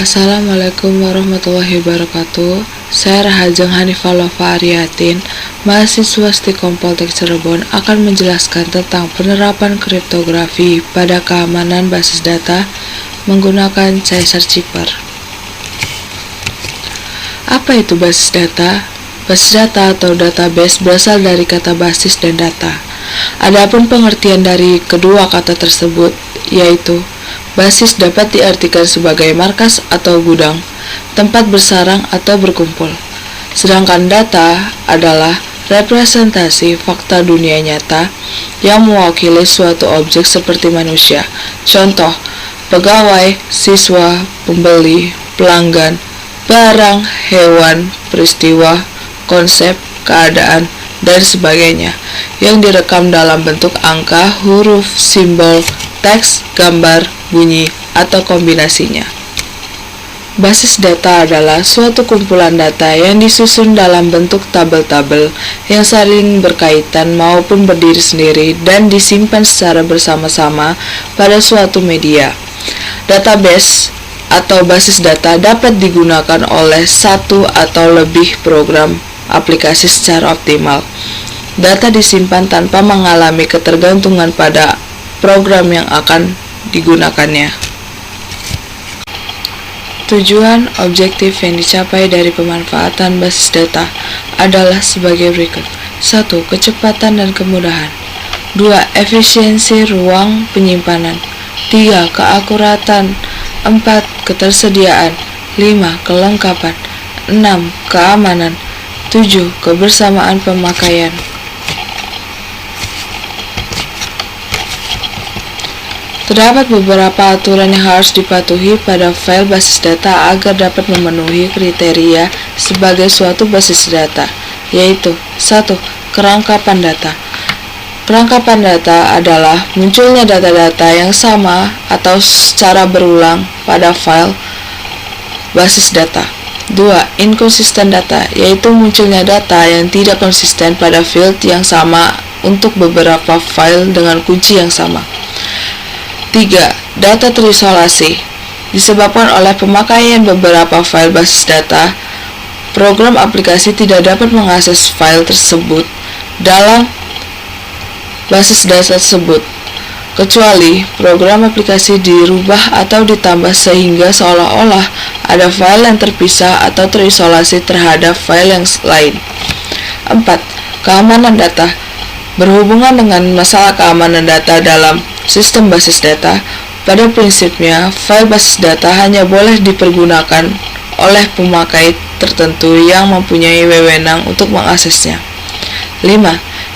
Assalamualaikum warahmatullahi wabarakatuh. Saya Rahajeng Hanifah Lofa Ariyatin, mahasiswa Stikom Poltek Cirebon, akan menjelaskan tentang penerapan kriptografi pada keamanan basis data menggunakan Caesar Cipher. Apa itu basis data? Basis data atau database berasal dari kata basis dan data. Adapun pengertian dari kedua kata tersebut, yaitu basis dapat diartikan sebagai markas atau gudang, tempat bersarang atau berkumpul. Sedangkan data adalah representasi fakta dunia nyata yang mewakili suatu objek seperti manusia. Contoh, pegawai, siswa, pembeli, pelanggan, barang, hewan, peristiwa, konsep, keadaan, dan sebagainya yang direkam dalam bentuk angka, huruf, simbol, teks, gambar, bunyi, atau kombinasinya. Basis data adalah suatu kumpulan data yang disusun dalam bentuk tabel-tabel yang saling berkaitan maupun berdiri sendiri dan disimpan secara bersama-sama pada suatu media. Database atau basis data dapat digunakan oleh satu atau lebih program aplikasi secara optimal. Data disimpan tanpa mengalami ketergantungan pada program yang akan digunakannya. Tujuan objektif yang dicapai dari pemanfaatan basis data adalah sebagai berikut. 1. Kecepatan dan kemudahan. 2. Efisiensi ruang penyimpanan. 3. Keakuratan. 4. Ketersediaan. 5. Kelengkapan. 6. Keamanan. 7. Kebersamaan pemakaian. Terdapat beberapa aturan yang harus dipatuhi pada file basis data agar dapat memenuhi kriteria sebagai suatu basis data, yaitu 1. Kerangkapan data. Kerangkapan data adalah munculnya data-data yang sama atau secara berulang pada file basis data. 2. Inkonsisten data, yaitu munculnya data yang tidak konsisten pada field yang sama untuk beberapa file dengan kunci yang sama. 3. Data terisolasi. Disebabkan oleh pemakaian beberapa file basis data, program aplikasi tidak dapat mengakses file tersebut dalam basis data tersebut, kecuali program aplikasi dirubah atau ditambah sehingga seolah-olah ada file yang terpisah atau terisolasi terhadap file yang lain. 4. Keamanan data. Berhubungan dengan masalah keamanan data dalam sistem basis data, pada prinsipnya file basis data hanya boleh dipergunakan oleh pemakai tertentu yang mempunyai wewenang untuk mengaksesnya. 5.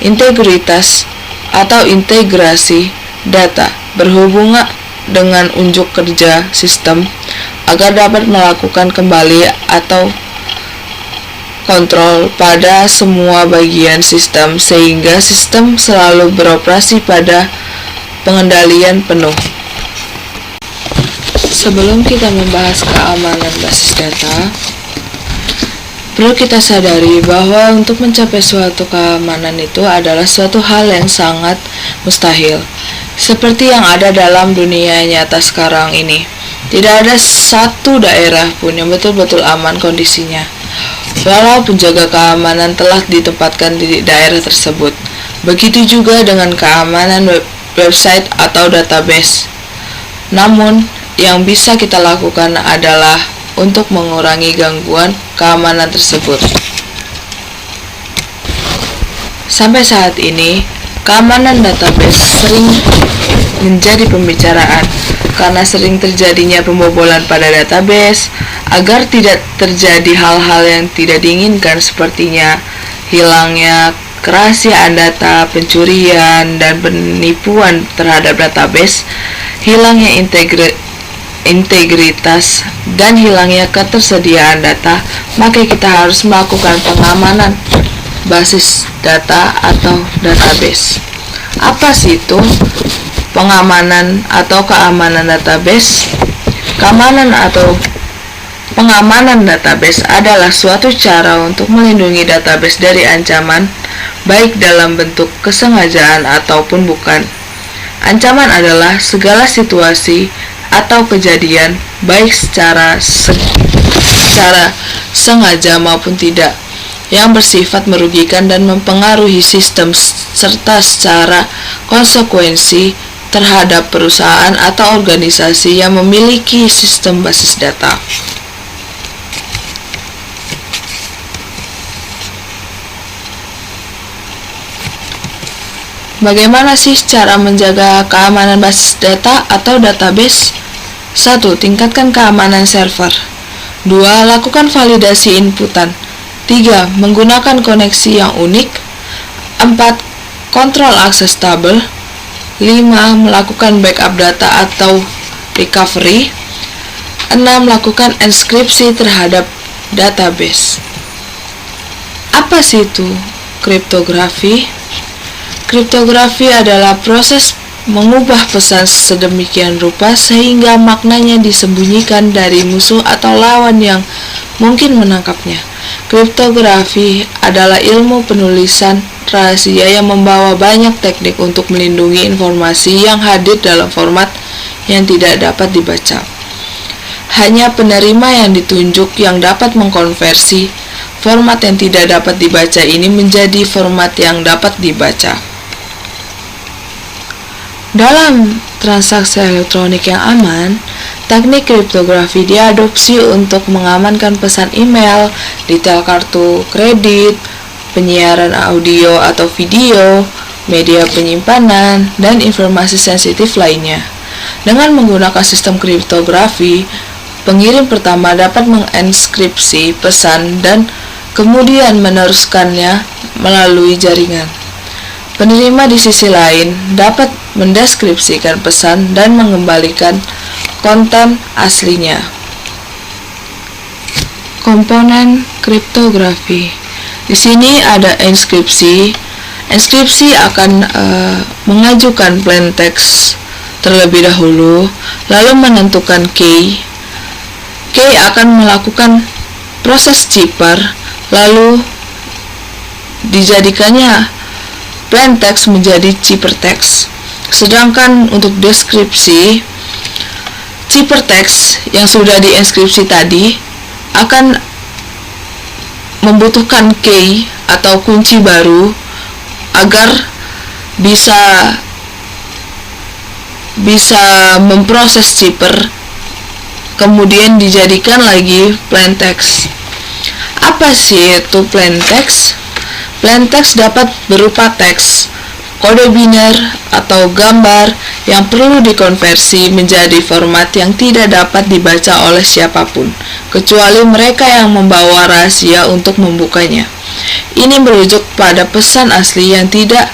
Integritas atau integrasi data berhubungan dengan unjuk kerja sistem agar dapat melakukan kembali atau kontrol pada semua bagian sistem sehingga sistem selalu beroperasi pada pengendalian penuh. Sebelum kita membahas keamanan basis data, perlu kita sadari bahwa untuk mencapai suatu keamanan itu adalah suatu hal yang sangat mustahil. Seperti yang ada dalam dunia nyata sekarang ini, tidak ada satu daerah pun yang betul-betul aman kondisinya, walau penjaga keamanan telah ditempatkan di daerah tersebut. Begitu juga dengan keamanan website atau database. Namun, yang bisa kita lakukan adalah untuk mengurangi gangguan keamanan tersebut. Sampai saat ini, keamanan database sering menjadi pembicaraan karena sering terjadinya pembobolan pada database. Agar tidak terjadi hal-hal yang tidak diinginkan sepertinya hilangnya kerahasiaan data, pencurian, dan penipuan terhadap database, hilangnya integritas, dan hilangnya ketersediaan data, maka kita harus melakukan pengamanan basis data atau database. Apa sih itu pengamanan atau keamanan database? Pengamanan database adalah suatu cara untuk melindungi database dari ancaman, baik dalam bentuk kesengajaan ataupun bukan. Ancaman adalah segala situasi atau kejadian baik secara sengaja maupun tidak, yang bersifat merugikan dan mempengaruhi sistem serta secara konsekuensi terhadap perusahaan atau organisasi yang memiliki sistem basis data. Bagaimana sih cara menjaga keamanan basis data atau database? 1. Tingkatkan keamanan server. 2. Lakukan validasi inputan. 3. Menggunakan koneksi yang unik. 4. Kontrol akses tabel. 5. Melakukan backup data atau recovery. 6. Lakukan enkripsi terhadap database. Apa sih itu kriptografi? Kriptografi adalah proses mengubah pesan sedemikian rupa sehingga maknanya disembunyikan dari musuh atau lawan yang mungkin menangkapnya. Kriptografi adalah ilmu penulisan rahasia yang membawa banyak teknik untuk melindungi informasi yang hadir dalam format yang tidak dapat dibaca. Hanya penerima yang ditunjuk yang dapat mengkonversi format yang tidak dapat dibaca ini menjadi format yang dapat dibaca. Dalam transaksi elektronik yang aman, teknik kriptografi diadopsi untuk mengamankan pesan email, detail kartu kredit, penyiaran audio atau video, media penyimpanan, dan informasi sensitif lainnya. Dengan menggunakan sistem kriptografi, pengirim pertama dapat mengenkripsi pesan dan kemudian meneruskannya melalui jaringan. Penerima di sisi lain dapat mendeskripsikan pesan dan mengembalikan konten aslinya. Komponen kriptografi. Di sini ada enkripsi. Enkripsi akan mengajukan plain text terlebih dahulu, lalu menentukan key. Key akan melakukan proses cipher, lalu dijadikannya plain text menjadi ciphertext. Sedangkan untuk deskripsi, ciphertext yang sudah dienkripsi tadi akan membutuhkan key atau kunci baru agar bisa memproses cipher, kemudian dijadikan lagi plain text. Apa sih itu plain text? Plain text dapat berupa teks, kode biner, atau gambar yang perlu dikonversi menjadi format yang tidak dapat dibaca oleh siapapun, kecuali mereka yang membawa rahasia untuk membukanya. Ini merujuk pada pesan asli yang tidak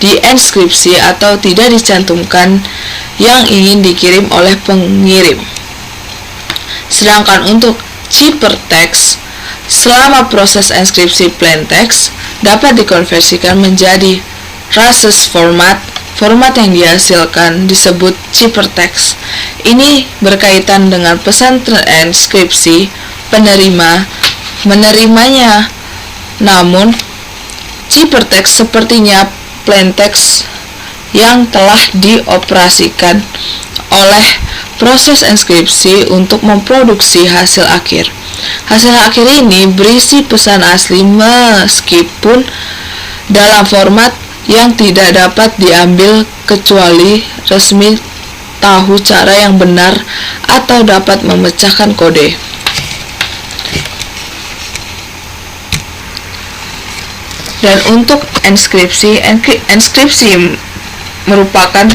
dienkripsi atau tidak dicantumkan yang ingin dikirim oleh pengirim. Sedangkan untuk ciphertext, selama proses enkripsi plain text dapat dikonversikan menjadi rhesus format. Format yang dihasilkan disebut ciphertext. Ini berkaitan dengan pesan terenkripsi penerima menerimanya. Namun, ciphertext sepertinya plain text yang telah dioperasikan oleh proses enkripsi untuk memproduksi hasil akhir. Hasil akhir ini berisi pesan asli meskipun dalam format yang tidak dapat diambil kecuali resmi tahu cara yang benar atau dapat memecahkan kode. Dan untuk enkripsi merupakan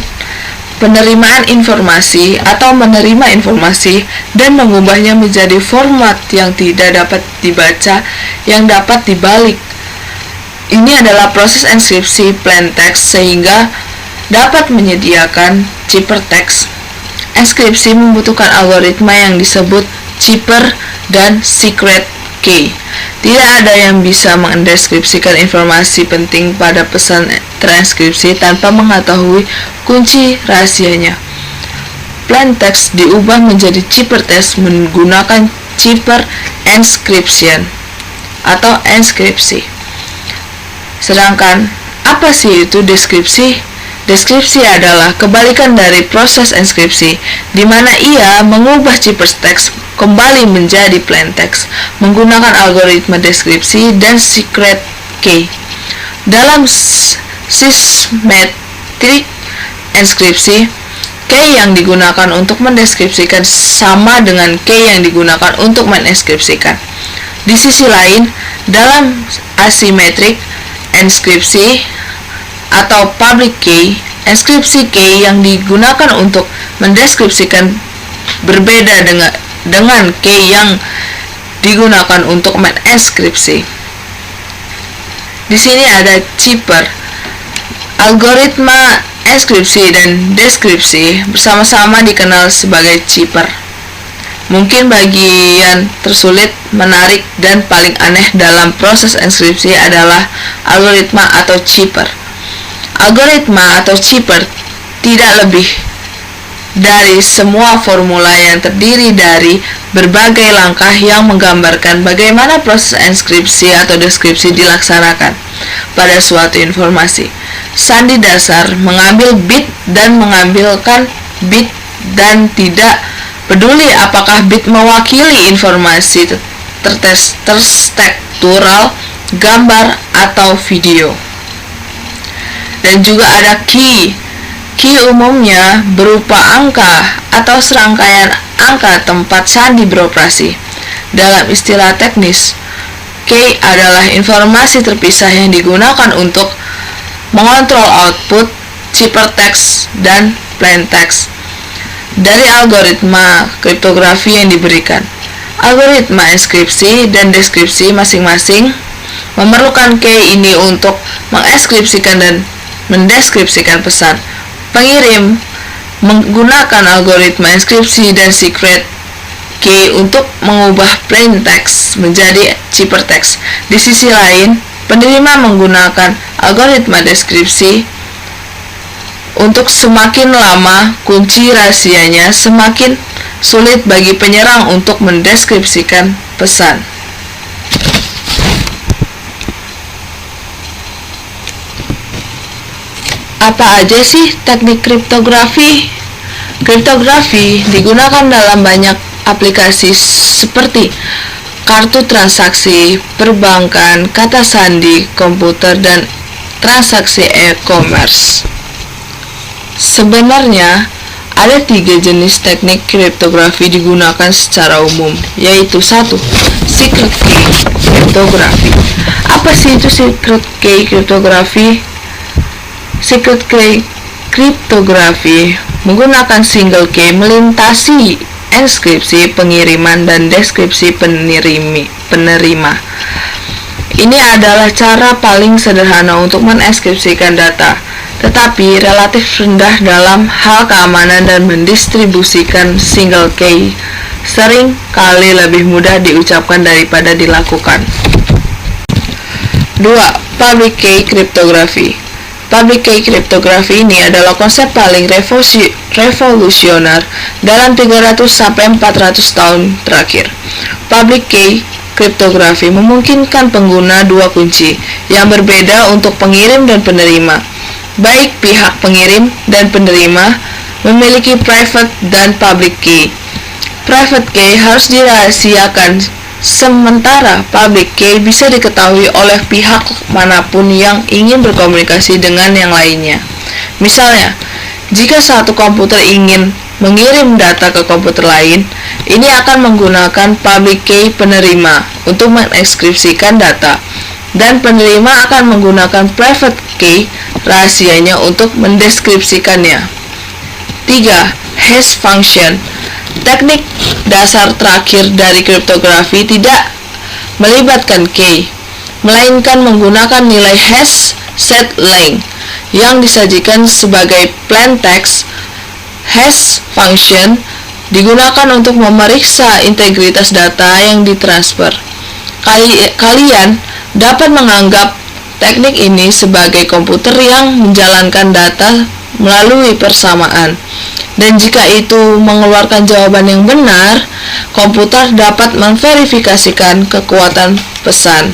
penerimaan informasi atau menerima informasi dan mengubahnya menjadi format yang tidak dapat dibaca yang dapat dibalik. Ini adalah proses enkripsi plain text sehingga dapat menyediakan ciphertext. Enkripsi membutuhkan algoritma yang disebut cipher dan secret key. Tidak ada yang bisa mendeskripsikan informasi penting pada pesan transkripsi tanpa mengetahui kunci rahasianya. Plain text diubah menjadi ciphertext menggunakan cipher encryption atau enkripsi. Sedangkan apa sih itu deskripsi? Deskripsi adalah kebalikan dari proses enskripsi, di mana ia mengubah ciphertext kembali menjadi plain text menggunakan algoritma deskripsi dan secret key. Dalam symmetric enskripsi, key yang digunakan untuk mendeskripsikan sama dengan key yang digunakan untuk menenskripsikan. Di sisi lain, dalam asymmetric enskripsi atau public key, enskripsi key yang digunakan untuk mendeskripsikan berbeda dengan key yang digunakan untuk menenskripsi. Di sini ada cipher. Algoritma enskripsi dan deskripsi bersama-sama dikenal sebagai cipher. Mungkin bagian tersulit, menarik, dan paling aneh dalam proses enskripsi adalah algoritma atau cipher. Algoritma atau cipher tidak lebih dari semua formula yang terdiri dari berbagai langkah yang menggambarkan bagaimana proses enskripsi atau deskripsi dilaksanakan pada suatu informasi. Sandi dasar mengambil bit dan mengambilkan bit dan tidak peduli apakah bit mewakili informasi terstruktural, gambar, atau video. Dan juga ada key. Key umumnya berupa angka atau serangkaian angka tempat sandi beroperasi. Dalam istilah teknis, key adalah informasi terpisah yang digunakan untuk mengontrol output, ciphertext, dan plain text dari algoritma kriptografi yang diberikan. Algoritma enskripsi dan deskripsi masing-masing memerlukan key ini untuk mengeskripsikan dan mendeskripsikan pesan. Pengirim menggunakan algoritma enskripsi dan secret key untuk mengubah plain text menjadi ciphertext. Di sisi lain, penerima menggunakan algoritma deskripsi untuk semakin lama kunci rahasianya, semakin sulit bagi penyerang untuk mendeskripsikan pesan. Apa aja sih teknik kriptografi? Kriptografi digunakan dalam banyak aplikasi seperti kartu transaksi, perbankan, kata sandi, komputer, dan transaksi e-commerce. Sebenarnya, ada 3 jenis teknik kriptografi digunakan secara umum, yaitu 1. Secret key kriptografi. Apa sih itu secret key kriptografi? Secret key kriptografi menggunakan single key melintasi enskripsi pengiriman dan deskripsi penerima. Ini adalah cara paling sederhana untuk menenskripsikan data, tetapi relatif rendah dalam hal keamanan dan mendistribusikan single key sering kali lebih mudah diucapkan daripada dilakukan. 2. Public key kriptografi. Public key kriptografi ini adalah konsep paling revolusioner dalam 300-400 tahun terakhir. Public key kriptografi memungkinkan pengguna 2 kunci yang berbeda untuk pengirim dan penerima. Baik pihak pengirim dan penerima memiliki private dan public key. Private key harus dirahasiakan, sementara public key bisa diketahui oleh pihak manapun yang ingin berkomunikasi dengan yang lainnya. Misalnya, jika satu komputer ingin mengirim data ke komputer lain, ini akan menggunakan public key penerima untuk mengekskripsikan data, dan penerima akan menggunakan private key rahasianya untuk mendeskripsikannya. 3. Hash function. Teknik dasar terakhir dari kriptografi tidak melibatkan key, melainkan menggunakan nilai hash set length yang disajikan sebagai plain text. Hash function digunakan untuk memeriksa integritas data yang ditransfer. Kalian dapat menganggap teknik ini sebagai komputer yang menjalankan data melalui persamaan. Dan jika itu mengeluarkan jawaban yang benar, komputer dapat memverifikasikan kekuatan pesan.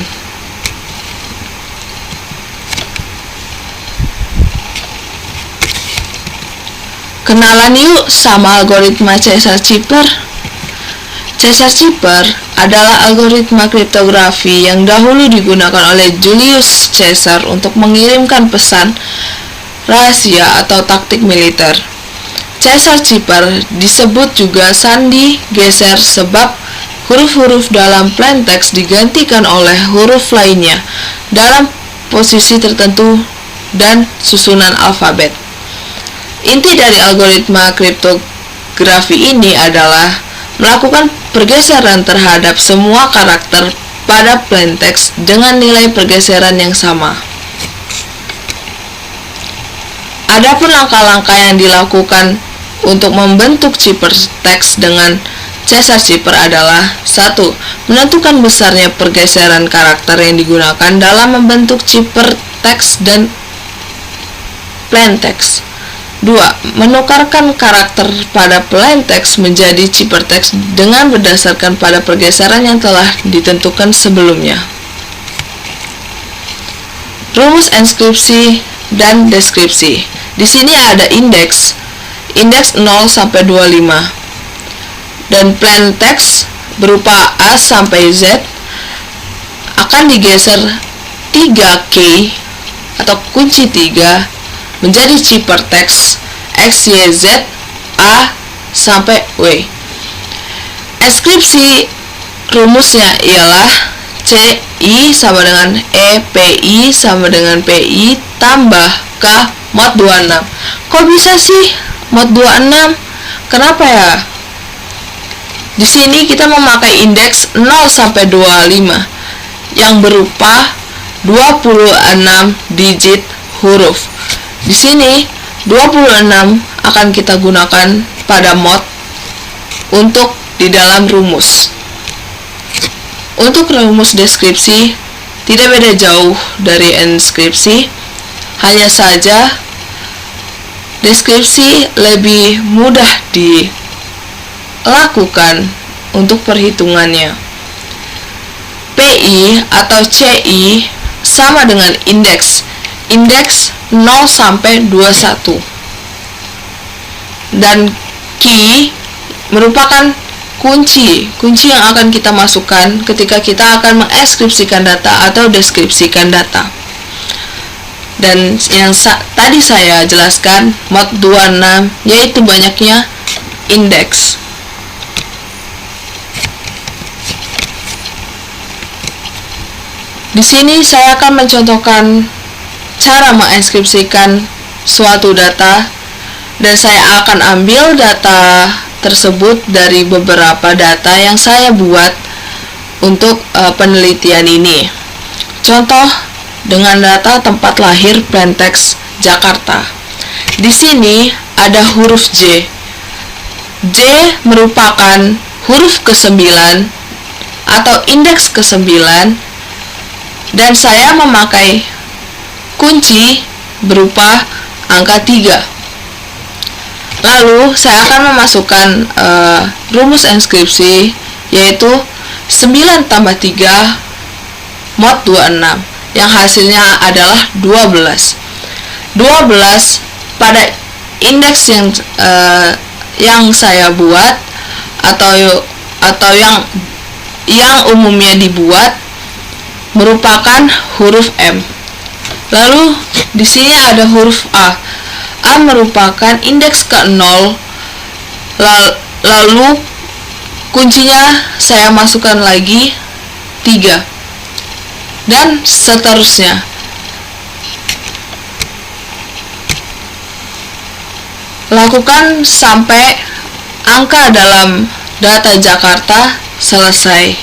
Kenalan yuk sama algoritma Caesar-Cipher. Caesar-Cipher adalah algoritma kriptografi yang dahulu digunakan oleh Julius Caesar untuk mengirimkan pesan rahasia atau taktik militer. Caesar-Cipher disebut juga sandi geser sebab huruf-huruf dalam plaintext digantikan oleh huruf lainnya dalam posisi tertentu dan susunan alfabet. Inti dari algoritma kriptografi ini adalah melakukan pergeseran terhadap semua karakter pada plaintext dengan nilai pergeseran yang sama. Adapun langkah-langkah yang dilakukan untuk membentuk ciphertext dengan Caesar-Cipher adalah 1. Menentukan besarnya pergeseran karakter yang digunakan dalam membentuk ciphertext dan plaintext. 2. Menukarkan karakter pada plaintext menjadi ciphertext dengan berdasarkan pada pergeseran yang telah ditentukan sebelumnya. Rumus enskripsi dan deskripsi. Di sini ada indeks 0 sampai 25. Dan plaintext berupa A sampai Z akan digeser 3K atau kunci 3 menjadi ciphertext X, Y, Z, A sampai W. Enskripsi rumusnya ialah CI sama dengan E, PI sama dengan PI tambah K mod 26. Kok bisa sih mod 26? Kenapa ya? Di sini kita memakai indeks 0 sampai 25 yang berupa 26 digit huruf. Di sini 26 akan kita gunakan pada mod untuk di dalam rumus. Untuk rumus deskripsi tidak beda jauh dari enskripsi, hanya saja deskripsi lebih mudah dilakukan untuk perhitungannya. PI atau CI sama dengan indeks 0 sampai 21. Dan key merupakan kunci yang akan kita masukkan ketika kita akan mengeskripsikan data atau deskripsikan data. Dan yang tadi saya jelaskan mod 26 yaitu banyaknya indeks. Di sini saya akan mencontohkan cara menginskripsikan suatu data, dan saya akan ambil data tersebut dari beberapa data yang saya buat untuk penelitian ini. Contoh dengan data tempat lahir plaintext Jakarta. Di sini ada huruf J. J merupakan huruf ke-9 atau indeks ke-9, dan saya memakai kunci berupa angka 3. Lalu saya akan memasukkan rumus enskripsi yaitu 9 tambah 3 mod 26 yang hasilnya adalah 12. 12 pada indeks yang saya buat atau yang umumnya dibuat merupakan huruf M. Lalu di sini ada huruf A. A merupakan indeks ke-0. Lalu kuncinya saya masukkan lagi 3. Dan seterusnya. Lakukan sampai angka dalam data Jakarta selesai.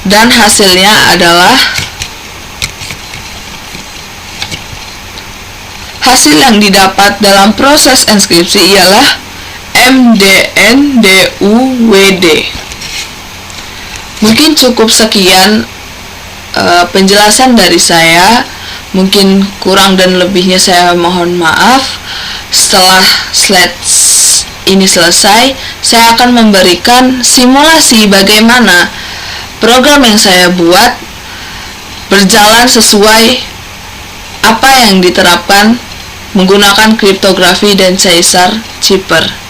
Dan hasilnya adalah hasil yang didapat dalam proses enskripsi ialah MDNDUWD. Mungkin cukup sekian penjelasan dari saya. Mungkin kurang dan lebihnya saya mohon maaf. Setelah slide ini selesai, saya akan memberikan simulasi bagaimana program yang saya buat berjalan sesuai apa yang diterapkan menggunakan kriptografi dan caesar Cipher.